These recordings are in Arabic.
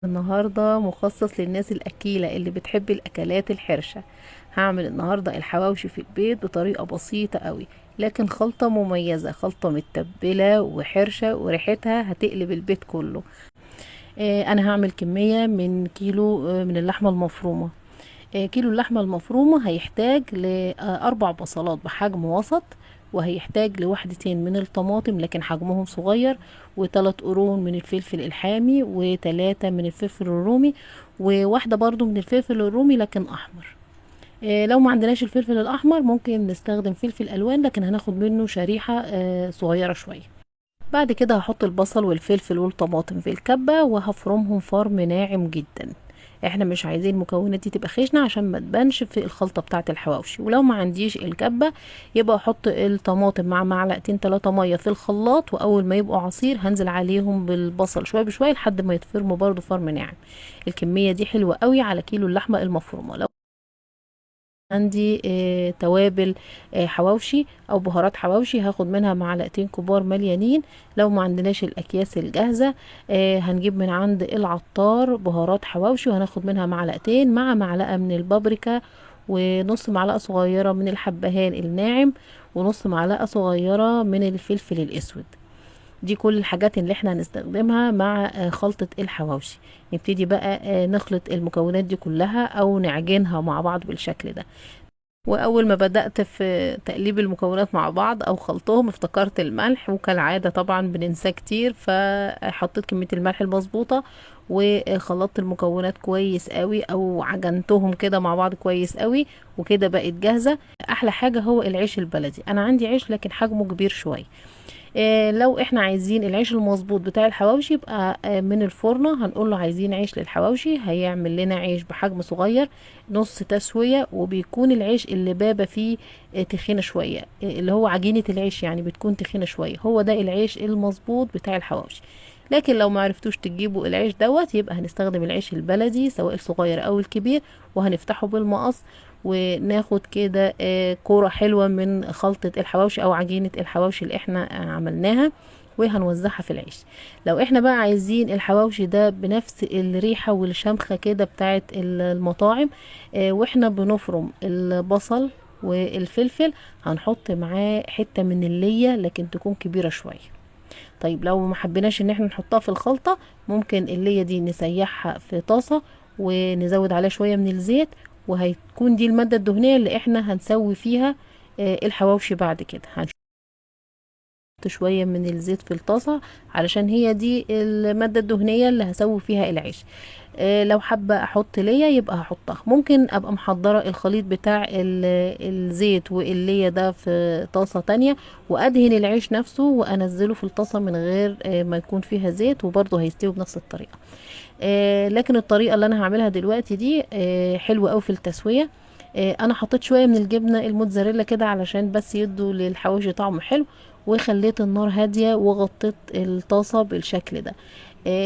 النهاردة مخصص للناس الأكيلة اللي بتحب الأكلات الحرشة. هعمل النهاردة الحواوشي في البيت بطريقة بسيطة قوي، لكن خلطة مميزة، خلطة متبلة وحرشة وريحتها هتقلب البيت كله. أنا هعمل كمية من كيلو من اللحمة المفرومة. كيلو اللحمة المفرومة هيحتاج لأربع بصلات بحجم وسط، وهيحتاج لوحدتين من الطماطم لكن حجمهم صغير، وثلاث قرون من الفلفل الحامي، وثلاثة من الفلفل الرومي، وواحدة برضو من الفلفل الرومي لكن أحمر. لو ما عندناش الفلفل الأحمر ممكن نستخدم فلفل ألوان، لكن هناخد منه شريحة صغيرة شوية. بعد كده هحط البصل والفلفل والطماطم في الكبة وهفرمهم فرم ناعم جدا. احنا مش عايزين المكونات دي تبقى خشنة عشان ما تبانش في الخلطة بتاعة الحواوشي. ولو ما عنديش الكبة يبقى احط الطماطم مع معلقتين 3 مية في الخلاط، واول ما يبقوا عصير هنزل عليهم بالبصل شوية بشوية لحد ما يتفرموا برضو فرم ناعم. الكمية دي حلوة قوي على كيلو اللحمة المفرومة. لو عندي توابل حواوشي او بهارات حواوشي هاخد منها معلقتين كبار مليانين. لو ما عندناش الاكياس الجاهزه هنجيب من عند العطار بهارات حواوشي وهناخد منها معلقتين مع معلقه من البابريكا، ونص معلقه صغيره من الحبهان الناعم، ونص معلقه صغيره من الفلفل الاسود. دي كل الحاجات اللي احنا هنستخدمها مع خلطة الحواوشي. نبتدي بقى نخلط المكونات دي كلها او نعجنها مع بعض بالشكل ده. واول ما بدأت في تقليب المكونات مع بعض او خلطهم افتكرت الملح، وكالعادة طبعا بننساه كتير، فحطيت كمية الملح المظبوطة وخلطت المكونات كويس قوي او عجنتهم كده مع بعض كويس قوي، وكده بقت جاهزة. احلى حاجة هو العيش البلدي. انا عندي عيش لكن حجمه كبير شوية. لو احنا عايزين العيش المظبوط بتاع الحواوشي يبقى من الفرنة هنقول له عايزين عيش للحواوشي، هيعمل لنا عيش بحجم صغير نص تسوية، وبيكون العيش اللي بابا فيه تخينة شوية، اللي هو عجينة العيش يعني بتكون تخينة شوية، هو ده العيش المظبوط بتاع الحواوشي. لكن لو معرفتوش تجيبوا العيش دوت يبقى هنستخدم العيش البلدي سواء الصغير او الكبير، وهنفتحه بالمقص وناخد كده كورة حلوة من خلطة الحواوشي او عجينة الحواوشي اللي احنا عملناها، وهنوزعها في العيش. لو احنا بقى عايزين الحواوشي ده بنفس الريحة والشمخة كده بتاعت المطاعم، واحنا بنفرم البصل والفلفل هنحط معاه حتة من اللية لكن تكون كبيرة شوية. طيب لو ما حبيناش ان احنا نحطها في الخلطة، ممكن اللية دي نسيحها في طاسة ونزود عليها شوية من الزيت، وهتكون دي المادة الدهنية اللي احنا هنسوي فيها الحواوشي. بعد كده هنحط شوية من الزيت في الطاسة علشان هي دي المادة الدهنية اللي هسوي فيها العيش. لو حابة احط ليا يبقى هحطها. ممكن ابقى محضرة الخليط بتاع الزيت والليا ده في طاسة تانية، وادهن العيش نفسه وانزله في الطاسة من غير ما يكون فيها زيت، وبرضه هيستوي بنفس الطريقة. لكن الطريقة اللي انا هعملها دلوقتي دي حلوة اوي في التسوية. انا حطيت شوية من الجبنة الموتزاريلا كده علشان بس يدوا للحواوشي طعم حلو، وخليت النار هادية وغطيت الطاسة بالشكل ده.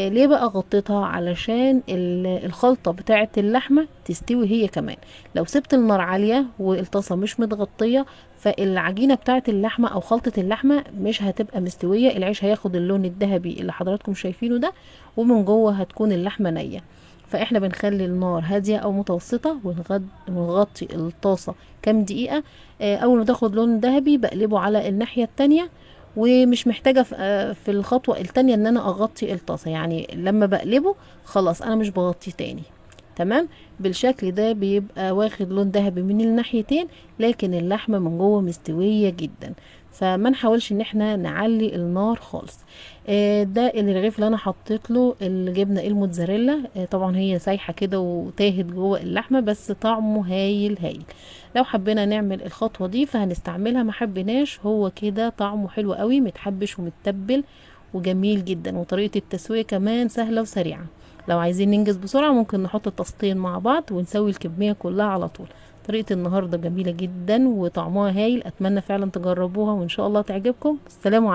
ليه بقى غطيتها؟ علشان الخلطة بتاعة اللحمة تستوي هي كمان. لو سبت النار عالية والطاسة مش متغطية فالعجينة بتاعة اللحمة او خلطة اللحمة مش هتبقى مستوية، العيش هياخد اللون الذهبي اللي حضراتكم شايفينه ده، ومن جوه هتكون اللحمة نية. فاحنا بنخلي النار هادية او متوسطة ونغطي الطاسة كام دقيقة. اول ما تاخد لون ذهبي بقلبه على الناحية التانية، ومش محتاجة في الخطوة التانية ان انا اغطي الطاسة، يعني لما بقلبه خلاص انا مش بغطيه تاني. تمام. بالشكل ده بيبقى واخد لون ذهبي من الناحيتين، لكن اللحمة من جوه مستوية جدا. فما نحاولش ان احنا نعلي النار خالص. ده الرغيف اللي انا حطيت له الجبنه الموتزاريلا. طبعا هي سايحه كده وتاهت جوه اللحمه، بس طعمه هايل هايل. لو حبينا نعمل الخطوه دي فهنستعملها، ما حبيناش هو كده طعمه حلو قوي متحبش ومتبل وجميل جدا، وطريقه التسويه كمان سهله وسريعه. لو عايزين ننجز بسرعه ممكن نحط الطاستين مع بعض ونسوي الكميه كلها على طول. طريقة النهاردة جميلة جدا وطعمها هايل، اتمنى فعلا تجربوها وان شاء الله تعجبكم. السلام عليكم.